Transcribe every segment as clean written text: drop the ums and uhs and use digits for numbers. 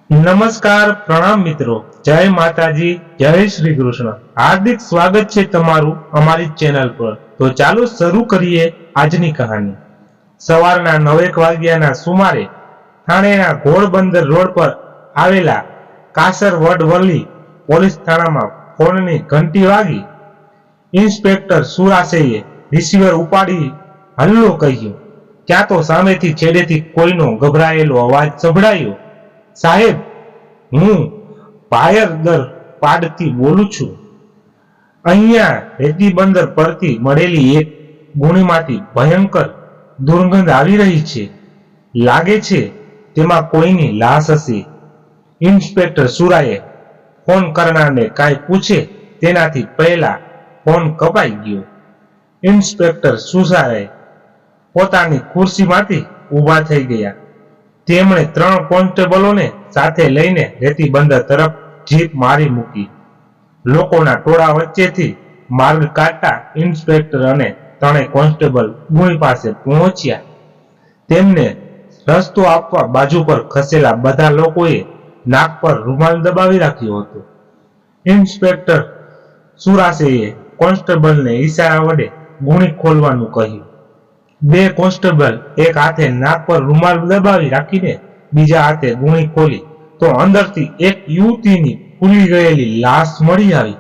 નમસ્કાર, પ્રણામ મિત્રો, જય માતાજી, જય શ્રી કૃષ્ણ. હાર્દિક સ્વાગત છે તમારું અમારી ચેનલ પર. તો ચાલો શરૂ કરીએ આજની કહાની. સવારના 9 વાગ્યાના સુમારે થાણેના ઘોડબંદર રોડ પર આવેલા કાસરવડવલી પોલીસ થાણામાં ફોનની ઘંટી વાગી. ઇન્સ્પેક્ટર સુરાસેએ રિસીવર ઉપાડી હલ્લો કહ્યું. ત્યાં તો સામેથી છેડેથી કોઈનો ગભરાયેલો અવાજ સંભળાયો. સાહેબ, હું ભાયરદર પાડથી બોલું છું. અહીંયા રેતી બંદર પરથી મળેલી એક ગુણીમાંથી ભયંકર દુર્ગંધ આવી રહી છે. લાગે છે તેમાં કોઈની લાશ હશે. ઇન્સ્પેક્ટર સુરાએ ફોન કરનારને કાંઈ પૂછે તેનાથી પહેલા ફોન કપાઈ ગયો. ઇન્સ્પેક્ટર સુરાએ પોતાની ખુરશીમાંથી ઊભા થઈ ગયા. તેમણે 3 કોન્સ્ટેબલોને સાથે લઈને રેતી બંદર તરફ જીપ મારી મૂકી. લોકોના ટોળા વચ્ચેથી માર્ગ કાઢતા ઇન્સ્પેક્ટર અને 3 કોન્સ્ટેબલ ગુણી પાસે પહોંચ્યા. તેમને રસ્તો આપવા બાજુ પર ખસેલા બધા લોકોએ નાક પર રૂમાલ દબાવી રાખ્યો હતો. ઇન્સ્પેક્ટર સુરાસેએ કોન્સ્ટેબલને ઈશારા વડે ગુણી ખોલવાનું કહ્યું. 2 કોન્સ્ટેબલ એક હાથે નાક પર રૂમાલ દબાવી રાખીને બીજા હાથે ગુણી ખોલી તો અંદરથી એક યુવતીની ફૂલી ગયેલી લાશ મળી આવી.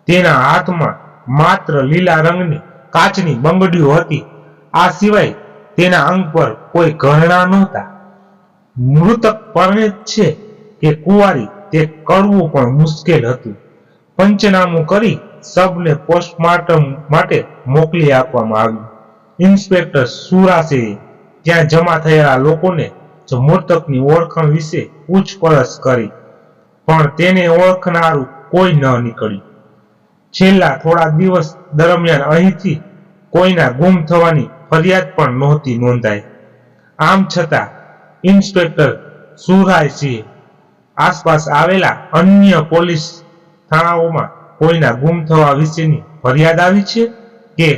તેના હાથમાં માત્ર લીલા રંગની કાચની બંગડીઓ હતી. આ સિવાય તેના અંગ પર કોઈ ગહણા નહોતા. મૃતક પરણિત છે કે કુંવારી તે કળવું પણ મુશ્કેલ હતું. પંચનામું કરી શબને પોસ્ટમોર્ટમ માટે મોકલી આપવામાં આવ્યું. ઇન્સ્પેક્ટર સુરાસેએ ત્યાં જમા થયેલા લોકોને જ મૃતકની ઓળખાણ વિશે પૂછપરછ કરી, પણ તેને ઓળખનારું કોઈ ન નીકળ્યું. છેલ્લા થોડા દિવસ દરમિયાન અહીંથી કોઈના ગુમ થવાની ફરિયાદ પણ નહોતી નોંધાઈ. આમ છતાં ઇન્સ્પેક્ટર સુરાસેએ આસપાસ આવેલા અન્ય પોલીસ થાણાઓમાં કોઈના ગુમ થવા વિશેની ફરિયાદ આવી છે કે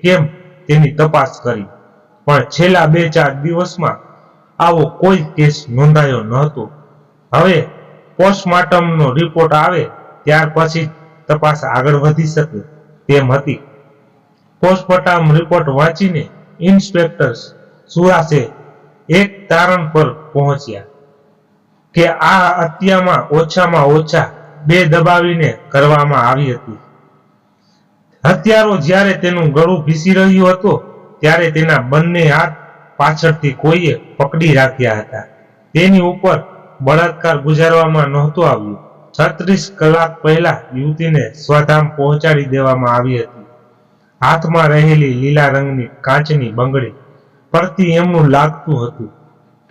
કેમ તેની તપાસ કરી, પણ છેલ્લા 2-4 દિવસમાં આવો કોઈ કેસ નોંધાયો ન હતો. હવે પોસ્ટમોર્ટમનો રિપોર્ટ આવે ત્યાર પછી તપાસ આગળ વધી શકે તેમ હતી. પોસ્ટમોર્ટમ રિપોર્ટ વાંચીને ઇન્સ્પેક્ટર સુરાસે એક તારણ પર પહોંચ્યા કે આ હત્યામાં ઓછામાં ઓછા 2 દબાવીને કરવામાં આવી હતી. હત્યારો જ્યારે તેનું ગળું ભીસી રહ્યો હતો ત્યારે તેના બંને હાથ પાછળથી કોઈએ પકડી રાખ્યા હતા. તેની ઉપર બળાત્કાર ગુજારવામાં નહોતું આવ્યું. 36 કલાક પહેલા યુવતીને સ્વધામ પહોંચાડી દેવામાં આવી હતી. હાથમાં રહેલી લીલા રંગની કાચની બંગડી પરથી એમનું લાગતું હતું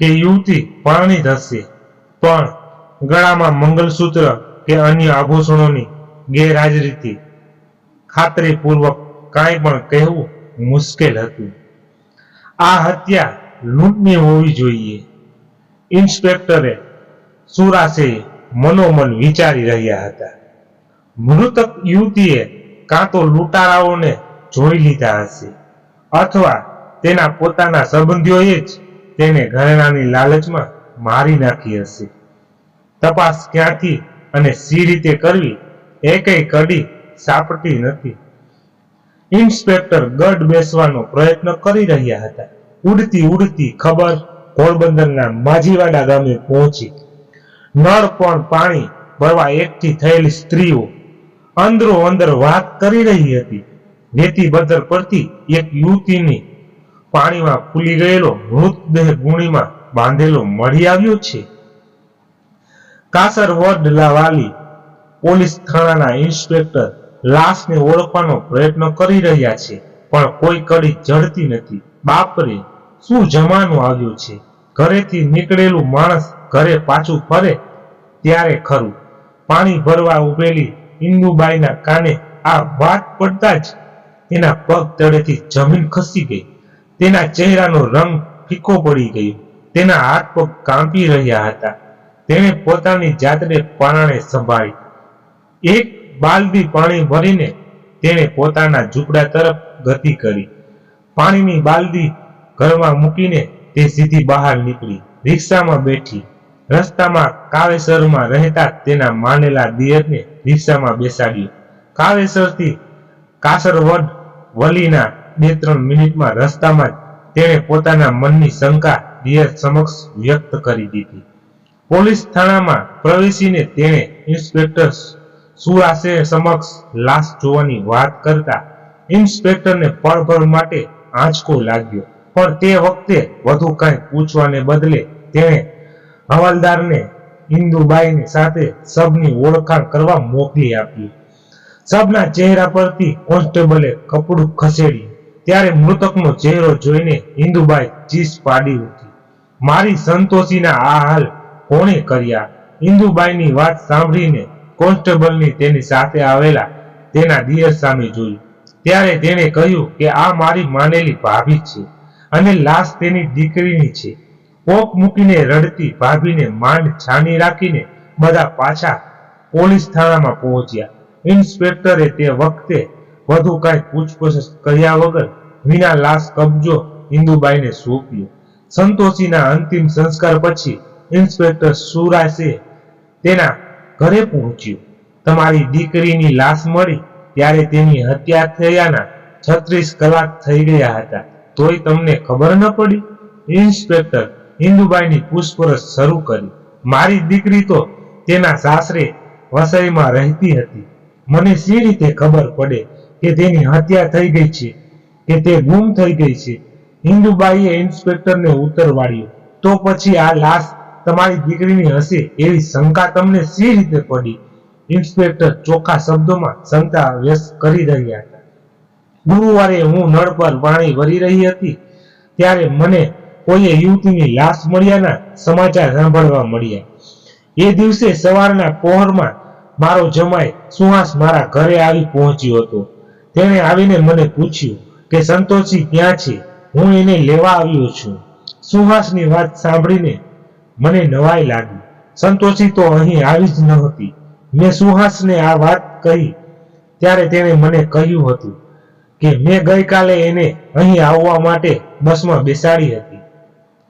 કે યુવતી પરણિત હશે, પણ ગળામાં મંગલસૂત્ર કે અન્ય આભૂષણોની ગેરહાજરીથી ખાતરીપૂર્વક કાંઈ પણ કહેવું મુશ્કેલ હતું. આ હત્યા લૂંટની હોવી જોઈએ, ઇન્સ્પેક્ટરે સુરાસેએ મનોમન વિચારી રહ્યા હતા. મૃતક યુવતીએ કાં તો લૂંટારાઓને જોઈ લીધા હશે અથવા તેના પોતાના સંબંધીઓએ જ તેને ઘરેણાની લાલચમાં મારી નાખી હશે. તપાસ ક્યાંથી અને સી રીતે કરવી એ કઈ કડી સાપડતી નથી. ઇન્સ્પેક્ટર ગઢ બેસવાનો પ્રયત્ન કરી રહ્યા હતા. ઉડતી ઉડતી ખબર ઘોડબંદરના માજીવાડા ગામે પહોંચી. નળ પણ પાણી ભરવા એકઠી થયેલી સ્ત્રીઓ અંદરો અંદર વાત કરી રહી હતી. રેતી બંદર પરથી એક યુવતીની પાણીમાં ફૂલી ગયેલો મૃતદેહ ગુણીમાં બાંધેલો મળી આવ્યો છે. કાસરવડલાવાલી પોલીસ થાણાના ઇન્સ્પેક્ટર લાશને ઓળખવાનો પ્રયત્ન કરી રહ્યા છે, પણ કોઈ કડી જડતી નથી. બાપરે, શું જમાનો આવ્યો છે! ઘરેથી નીકળેલું માણસ ઘરે પાછું ફરે ત્યારે ખરું. પાણી ભરવા ઉભેલી ઇન્દુબાઈના કાને આ વાત પડતા જ તેના પગ તળેથી જમીન ખસી ગઈ. તેના ચહેરાનો રંગ ફીકો પડી ગયો. તેના હાથ પગ કાંપી રહ્યા હતા. તેણે પોતાની જાતને પરાણે સંભાળી. એક બાલદી પાણી ભરીને તેણે પોતાના ઝૂંપડા તરફ ગતિ કરી. પાણીની બાલદી ઘરમાં મૂકીને તે સીધી બહાર નીકળી, રિક્ષામાં બેઠી. રસ્તામાં કાવેસરમાં રહેતા તેના માનેલા દિયરને રિક્ષામાં બેસાડ્યો. કાવેસરથી કાસરવડ વલીના 2-3 મિનિટમાં રસ્તામાં જ તેણે પોતાના મનની શંકા દિયર સમક્ષ વ્યક્ત કરી દીધી. પોલીસ થાણામાં પ્રવેશીને તેણે ઇન્સ્પેક્ટર સુરાસે સમક્ષ લાશ જોવાની વાત કરતા ઇન્સ્પેક્ટરને પળભર માટે આંચકો લાગ્યો. પણ તે વખતે વધુ કંઈ પૂછવાને બદલે તેણે હવાલદારને ઇન્દુબાઈની સાથે શબની ઓળખાણ કરવા મોકલી આપી. શબના ચહેરા પરથી કોન્સ્ટેબલે કપડું ખસેડ્યું ત્યારે મૃતકનો ચહેરો જોઈને ઇન્દુબાઈ ચીસ પાડી ઉઠી. મારી સંતોષીના આ હાલ કોણે કર્યા? ઇન્દુબાઈની વાત સાંભળીને કોન્સ્ટેબલની તેની સાથે આવેલા તેના દિયર સામે જોયું ત્યારે તેણે કહ્યું કે આ મારી માનેલી ભાભી છે અને લાશ તેની દીકરીની છે. પોક મૂકીને રડતી ભાભીને માંડ છાની રાખીને બધા પાછા પોલીસ થાણામાં પહોંચ્યા. ઇન્સ્પેક્ટરે તે વખતે વધુ કાંઈ પૂછપરછ કર્યા વગર વિના લાશ કબજો ઇન્દુબાઈને સોંપ્યો. સંતોષીના અંતિમ સંસ્કાર પછી ઇન્સ્પેક્ટર સુરાસે તેના ઘરે પહોંચ્યો. તમારી દીકરીની લાશ મળી ત્યારે તેની હત્યા થયાના 36 કલાક થઈ ગયા હતા, તોય તમને ખબર ન પડી? ઇન્સ્પેક્ટર ઇન્દુબાઈની પૂછપરછ શરૂ કરી. મારી દીકરી તો તેના સાસરે વસઈમાં રહેતી હતી. મને સી રીતે ખબર પડે કે તેની હત્યા થઈ ગઈ છે કે તે ગુમ થઈ ગઈ છે? ઇન્દુબાઈએ ઇન્સ્પેક્ટરને ઉત્તર વાળ્યો. તો પછી આ લાશ તમારી દીકરીની હશે એવી શંકા તમને સી રીતે પડી? ઇન્સ્પેક્ટર ચોખ્ખા શબ્દોમાં શંકા વ્યક્ત કરી રહ્યા હતા. ગુરુવારે હું નળ પર પાણી ભરી રહી હતી ત્યારે મને કોઈએ યુવતીની લાશ મળ્યાના સમાચાર સાંભળવા મળ્યા. એ દિવસે સવારના પહોરમાં મારો જમાઈ સુહાસ મારા ઘરે આવી પહોંચ્યો હતો. તેણે આવીને મને પૂછ્યું કે સંતોષી ક્યાં છે? હું એને લેવા આવ્યો છું. સુહાસની વાત સાંભળીને મને નવાઈ લાગી. સંતોષી તો અહીં આવી જ નહોતી. મેં સુહાસને આ વાત કહી ત્યારે તેણે મને કહ્યું હતું કે મેં ગઈકાલે એને અહીં આવવા માટે બસમાં બેસાડી હતી.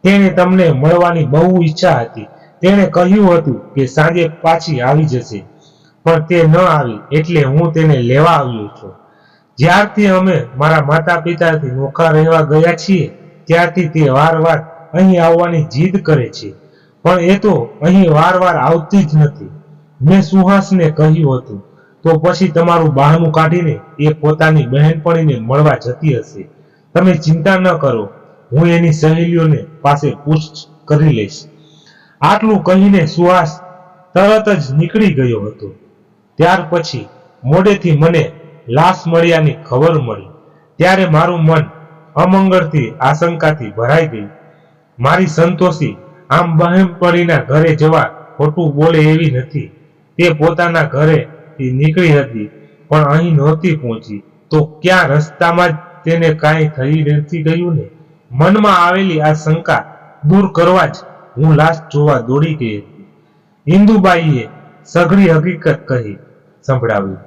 તેણે તમને મળવાની બહુ ઈચ્છા હતી. તેણે કહ્યું હતું કે સાંજે પાછી આવી જશે, પણ તે ન આવી એટલે હું તેને લેવા આવ્યો છું. જ્યારથી અમે મારા માતા પિતાથી નોખા રહેવા ગયા છીએ ત્યારથી તે વારવાર અહીં આવવાની જીદ કરે છે, પણ એ તો અહીં વારવાર આવતી જ નથી. મેં સુહાસને કહ્યું હતું તો પછી તમારું બહાનું કાઢીને એ પોતાની બહેનપણીને મળવા જતી હશે. તમે ચિંતા ન કરો, હું એની સહેલીઓને પાસે પૂછ કરી લઈશ. આટલું કહીને સુહાસ તરત જ નીકળી ગયો હતો. ત્યાર પછી મોડેથી મને લાશ મળ્યાની ખબર મળી ત્યારે મારું મન અમંગળથી આશંકાથી ભરાઈ ગયું. મારી સંતોષી આમ બહેનપણીના ઘરે જવા ખોટું બોલે એવી નથી. તે પોતાના ઘરેથી નીકળી હતી પણ અહીં નહોતી પહોંચી તો ક્યાં રસ્તામાં જ તેને કાંઈ થઈ નથી ગયું ને? મનમાં આવેલી આ શંકા દૂર કરવા જ હું લાશ જોવા દોડી ગઈ હતી. ઇન્દુબાઈએ સઘળી હકીકત કહી સંભળાવી.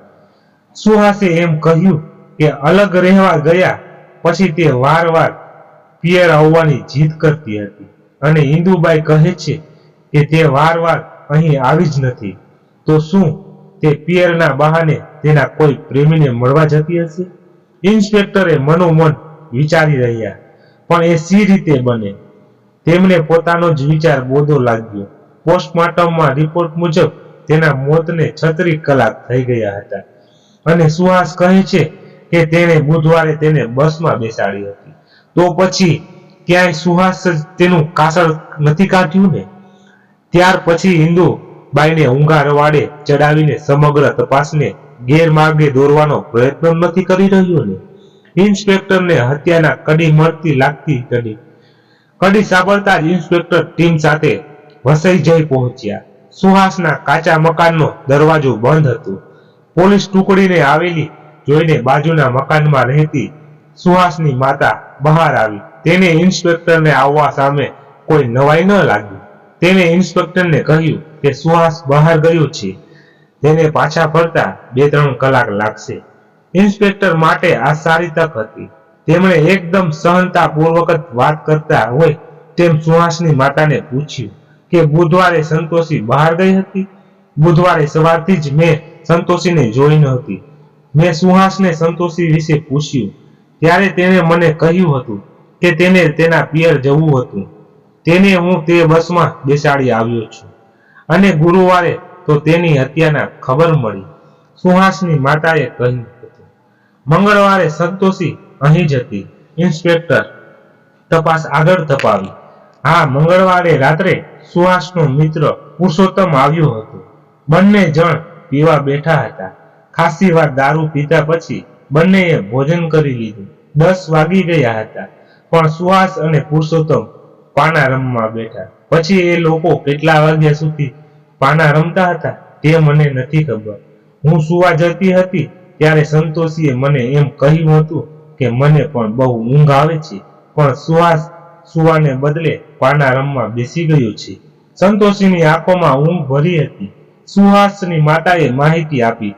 સુહાસે એમ કહ્યું કે અલગ રહેવા ગયા પછી તે વારવાર પિયર આવવાની જીદ કરતી હતી અને ઇન્દુબાઈ કહે છે કે તે વારવાર અહીં આવી જ નથી. તો શું તે પિયરના બહાને તેના કોઈ પ્રેમીને મળવા જતી હશે? ઇન્સ્પેક્ટરે મનોમન વિચારી રહ્યા, પણ એ સી રીતે બને? તેમને પોતાનો જ વિચાર બોધો લાગ્યો. પોસ્ટમોર્ટમમાં રિપોર્ટ મુજબ તેના મોતને 36 કલાક થઈ ગયા હતા અને સુહાસ કહે છે કે તેણે બુધવારે તેને બસમાં બેસાડી હતી. તો પછી ક્યાંય સુહાસ જ તેનું કાસળ નથી કાઢ્યું ને? ત્યાર પછી ઇન્દુબાઈને ઊંઘા રવાડે ચડાવીને સમગ્ર તપાસને ગેરમાર્ગે દોરવાનો પ્રયત્ન નથી કરી રહ્યો ને? ઇન્સ્પેક્ટરને હત્યાના કડી મળતી લાગતી કડી સાંભળતા જ ઇન્સ્પેક્ટર ટીમ સાથે વસઈ જઈ પહોંચ્યા. સુહાસના કાચા મકાનનો દરવાજો બંધ હતો. પોલીસ ટુકડીને આવેલી જોઈને બાજુના મકાનમાં રહેતી સુહાસની માતા બહાર આવી. તેને ઇન્સ્પેક્ટરને આવવા સામે કોઈ નવાઈ ન લાગી. તેને ઇન્સ્પેક્ટરને કહ્યું કે સુહાસ બહાર ગયો છે, તેને પાછા ફરતા 2-3 કલાક લાગશે. ઇન્સ્પેક્ટર માટે આ સારી તક હતી. તેમણે એકદમ સહનતાપૂર્વક વાત કરતા હોય તેમ સુહાસની માતાને પૂછ્યું, કે બુધવારે સંતોષી બહાર ગઈ હતી? બુધવારે સવારથી જ મેં સંતોષીને જોઈ નહોતી. મેં સુહાસને સંતોષી વિશે પૂછ્યું ત્યારે તેણે મને કહ્યું હતું કે તેને તેના પિયર જવું હતું. તેને હું તે બસમાં બેસાડી આવ્યો છું અને ગુરુવારે તો તેની હત્યાના ખબર મળી, સુહાસની માતાએ કહ્યું હતું. મંગળવારે સંતોષી અહીં જ હતી. ઇન્સ્પેક્ટર તપાસ આગળ ધપાવી. હા, મંગળવારે રાત્રે સુહાસનો મિત્ર પુરુષોત્તમ આવ્યો હતો. બંને જણ પીવા બેઠા હતા. ખાસી વાર દારૂ પીધા પછી બંનેએ ભોજન કરી લીધું. 10 વાગી ગયા હતા, પણ સુહાસ અને પુરુષોત્તમ પાના રમવા બેઠા. પછી એ લોકો કેટલા વાગ્યા સુધી પાના રમતા હતા તે મને નથી ખબર. હું સુવા જતી હતી ત્યારે સંતોષીએ મને એમ કહ્યું હતું કે મને પણ બહુ ઊંઘ આવે છે, પણ સુહાસ સુવાને બદલે પાના રમવા બેસી ગયો છે. સંતોષીની આંખોમાં ઊંઘ ભરી હતી. સુહાસની માતાએ માહિતી આપી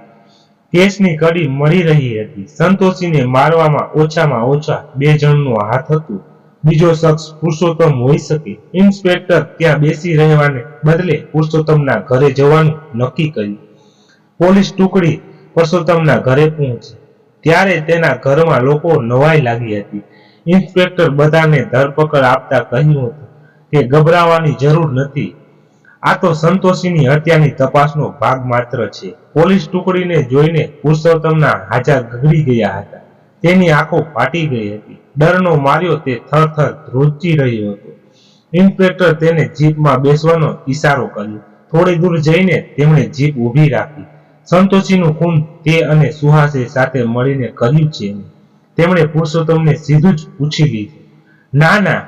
કેસની કડી મળી રહી હતી. સંતોષીને મારવામાં ઓછામાં ઓછા 2 જણનો હાથ હતો. બીજો શખ્સ પુરુષોત્તમ હોઈ શકે. ઇન્સ્પેક્ટર ત્યાં બેસી રહેવાને બદલે પુરુષોત્તમના ઘરે જવાનું નક્કી કર્યું. પોલીસ ટુકડી પુરુષોત્તમના ઘરે પહોંચી ત્યારે તેના ઘરમાં લોકો નવાઈ લાગી હતી. ઇન્સ્પેક્ટર બધાને ધરપકડ આપતા કહ્યું હતું કે ગભરાવાની જરૂર નથી, આ તો સંતોષીની હત્યાની તપાસનો ભાગ માત્ર છે. પોલીસ ટુકડીને જોઈને પુરુષોત્તમના હાજા ગગડી ગયા હતા. તેની આંખો ફાટી ગઈ હતી. ડરનો માર્યો તે થરથર ધ્રુજી રહ્યો હતો. ઇન્સ્પેક્ટર તેને જીપમાં બેસવાનો ઈશારો કર્યો. થોડી દૂર જઈને તેમણે જીપ ઊભી રાખી. સંતોષીનું ખૂન તે અને સુહાસે સાથે મળીને કર્યું છે. તેમણે પુરુષોત્તમને સીધું જ પૂછી લીધું. ના ના,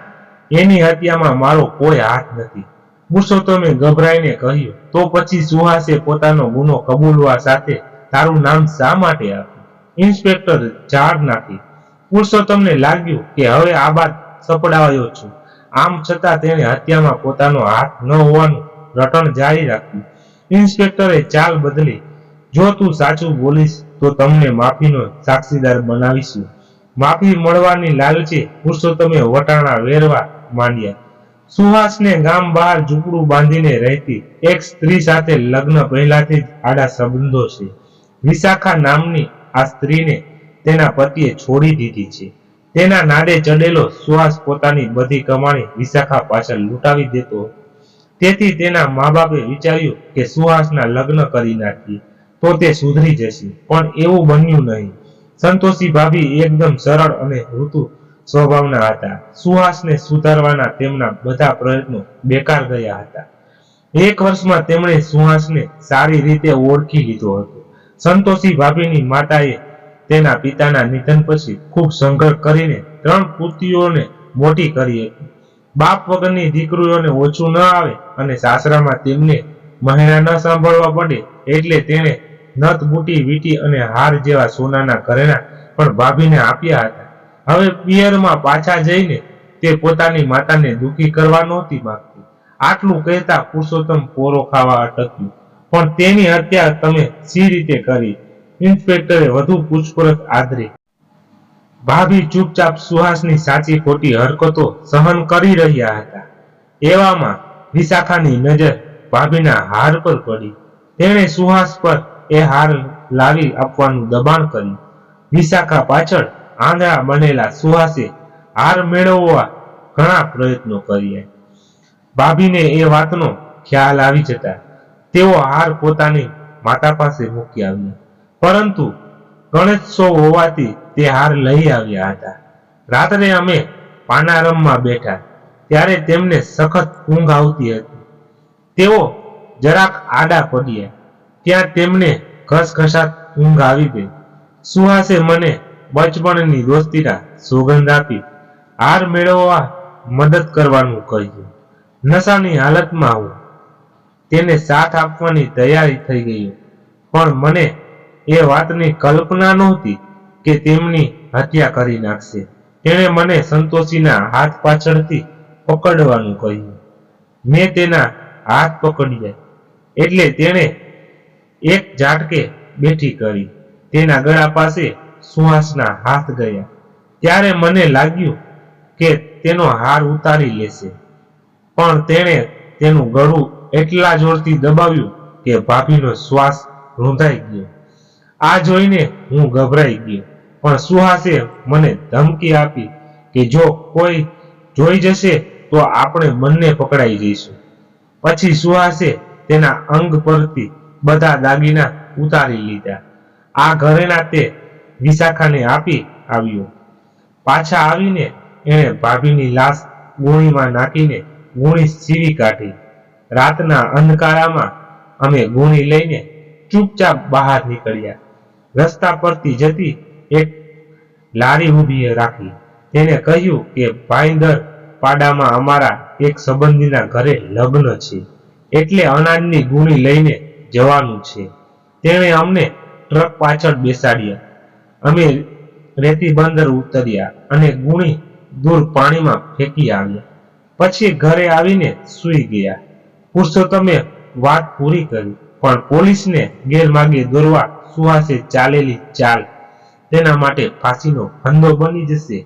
એની હત્યામાં મારો કોઈ હાથ નથી. પુરુષોત્તમે ગભરાઈને કહ્યું. તો પછી સુહાસે પોતાનો ગુનો કબૂલવા સાથે તારું નામ શા માટે આપ્યું? ઇન્સ્પેક્ટર ઝાડ નાખી. પુરુષોત્તમને લાગ્યું કે હવે આ બાદ સપડાયો છું. આમ છતાં તેણે હત્યામાં પોતાનો હાથ ન હોવાનું રટણ જારી રાખ્યું. ઇન્સ્પેક્ટરે ચાલ બદલી. જો તું સાચું બોલીશ તો તમને માફીનો સાક્ષીદાર બનાવીશું. માફી મળવાની લાલચે પુરુષોત્તમે વટાણા વેરવા માંડ્યા. સુહાસને ગામ બહાર ઝૂંપડું બાંધીને રહેતી એક સ્ત્રી સાથે લગ્ન પહેલાથી જ આડા સંબંધો છે. વિશાખા નામની આ સ્ત્રીને તેના પતિએ છોડી દીધી છે. તેના નાડે ચડેલો સુહાસ પોતાની બધી કમાણી વિશાખા પાછળ લૂંટાવી દેતો. તેથી તેના મા બાપે વિચાર્યું કે સુહાસના લગ્ન કરી નાખીએ તો તે સુધરી જશે, પણ એવું બન્યું નહીં. સંતોષી ભાભી એકદમ સરળ અને ઋતુ સ્વભાવના હતા. સુહાસને સુધારવાના તેમના બધા પ્રયત્નો બેકાર ગયા હતા. 1 વર્ષમાં તેમણે સુહાસને સારી રીતે ઓળખી લીધો હતો. સંતોષી ભાભીની માતાએ તેના પિતાના નિધન પછી ખૂબ સંઘર્ષ કરીને 3 પુત્રીઓને મોટી કરી હતી. બાપ વગરની દીકરીઓને ઓછું ન આવે અને સાસરામાં તેમને મહેણા ન સાંભળવા પડે એટલે તેણે નથ બુટી વીટી અને હાર જેવા સોનાના ઘરેણા પણ ભાભીને આપ્યા હતા. હવે પિયરમાં પાછા જઈને તે પોતાની માતાને દુઃખી કરવા નહોતી માંગતી. આટલું કહેતા પુરુષોત્તમ પોરો ખાવા અટક્યું. પણ તેની હત્યા તમે સી રીતે કરી? ઇન્સ્પેક્ટરે વધુ પૂછપરછ આદરી. ભાભી ચૂપચાપ સુહાસની સાચી ખોટી હરકતો સહન કરી રહ્યા હતા. એવામાં વિશાખાની નજર ભાભીના હાર પર પડી. તેણે સુહાસ પર એ હાર લાવી આપવાનું દબાણ કર્યું. વિશાખા પાછળ આંધળા બનેલા સુહાસે હાર મેળવવા ઘણા પ્રયત્નો કર્યા. ભાભીને એ વાતનો ખ્યાલ આવી જતા તેઓ હાર પોતાની માતા પાસે મૂકી આવ્યા. પરંતુ ગણેશોત્સવ હોવાથી તે હાર લઈ આવ્યા હતા. રાત્રે અમે પાનારમમાં બેઠા ત્યારે તેમને સખત ઊંઘ આવતી હતી. તેઓ જરાક આડા પડ્યા ત્યાં તેમને ઘસઘસાટ ઊંઘ આવી ગઈ. સુહાસે મને બચપણની દોસ્તીના સોગંદ આપી હાર મેળવવા મદદ કરવાનું કહ્યું. નશાની હાલતમાં હું તેને સાથ આપવાની તૈયારી થઈ ગઈ, પણ મને એ વાતની કલ્પના નહોતી કે તેમની હત્યા કરી નાખશે. તેણે મને સંતોષીના હાથ પાછળથી પકડવાનું કહ્યું. મેં તેના હાથ પકડ્યા એટલે તેણે એક ઝાટકે બેઠી કરી. તેના ગળા પાસે સુહાસના હાથ ગયા ત્યારે મને લાગ્યું કે તેનો હાર ઉતારી લેશે, પણ તેણે તેનું ગળું એટલા જોરથી દબાવ્યું કે ભાભીનો શ્વાસ રૂંધાઈ ગયો. આ જોઈને હું ગભરાઈ ગયો, પણ સુહાસે મને ધમકી આપી કે જો કોઈ જોઈ જશે તો આપણે બંને પકડાઈ જઈશું. પછી સુહાસે તેના અંગ પરથી બધા દાગીના ઉતારી લીધા. આ ઘરેણા તે વિશાખાને આપી આવ્યો. પાછા આવીને એણે ભાભીની લાશ ગુણીમાં નાખીને ગુણી સીવી કાઢી. રાતના અંધકારામાં અમે ગુણી લઈને ચૂપચાપ બહાર નીકળ્યા. રસ્તા પરથી જતી એક લારી ઊભી રાખી. તેને કહ્યું કે ભાઈદર પાડામાં અમારા એક સંબંધીના ઘરે લગ્ન છે, એટલે અનાજની ગુણી લઈને જવાનું છે. તેણે અમને ટ્રક પાછળ બેસાડ્યા. અમે રેતી બંદર ઉતર્યા અને ગુણી દૂર પાણીમાં ફેંકી આવ્યા. પછી ઘરે આવીને સૂઈ ગયા. પુરુષોત્તમે વાત પૂરી કરી, પણ પોલીસને ગેરમાર્ગે દોરવા સુહાસે ચાલેલી ચાલ તેના માટે ફાંસીનો ફંદો બની જશે.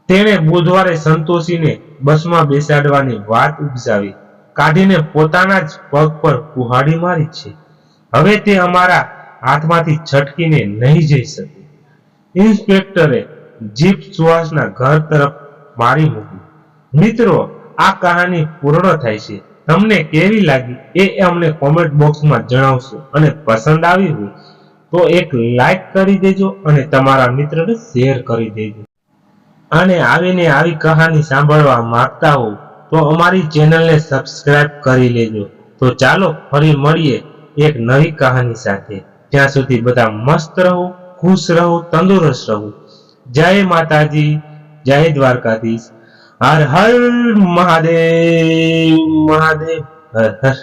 તેણે બુધવારે સંતોષીને બસમાં બેસાડવાની વાત ઉપજાવી કાઢીને પોતાના જ પગ પર કુહાડી મારી છે. હવે તે અમારા હાથમાંથી છટકીને નહીં જઈ શકે. ઇન્સ્પેક્ટરે જીપ સુહાસના ઘર તરફ મારી મૂકી. મિત્રો, આ કહાની પૂર્ણ થાય છે. તમને કેવી લાગી એ અમને કોમેન્ટ બોક્સમાં જણાવશો, અને પસંદ આવી હોય તો એક લાઈક કરી દેજો અને તમારા મિત્રને શેર કરી દેજો. અને આવીને આવી કહાની સાંભળવા માંગતા હો તો અમારી ચેનલને સબસ્ક્રાઇબ કરી લેજો. તો ચાલો ફરી મળીએ એક નવી કહાની સાથે. ત્યાં સુધી બધા મસ્ત રહો, ખુશ રહો, તંદુરસ્ત રહો. જય માતાજી, જય દ્વારકાધીશ. હર હર મહાદેવ, મહાદેવ હર હર.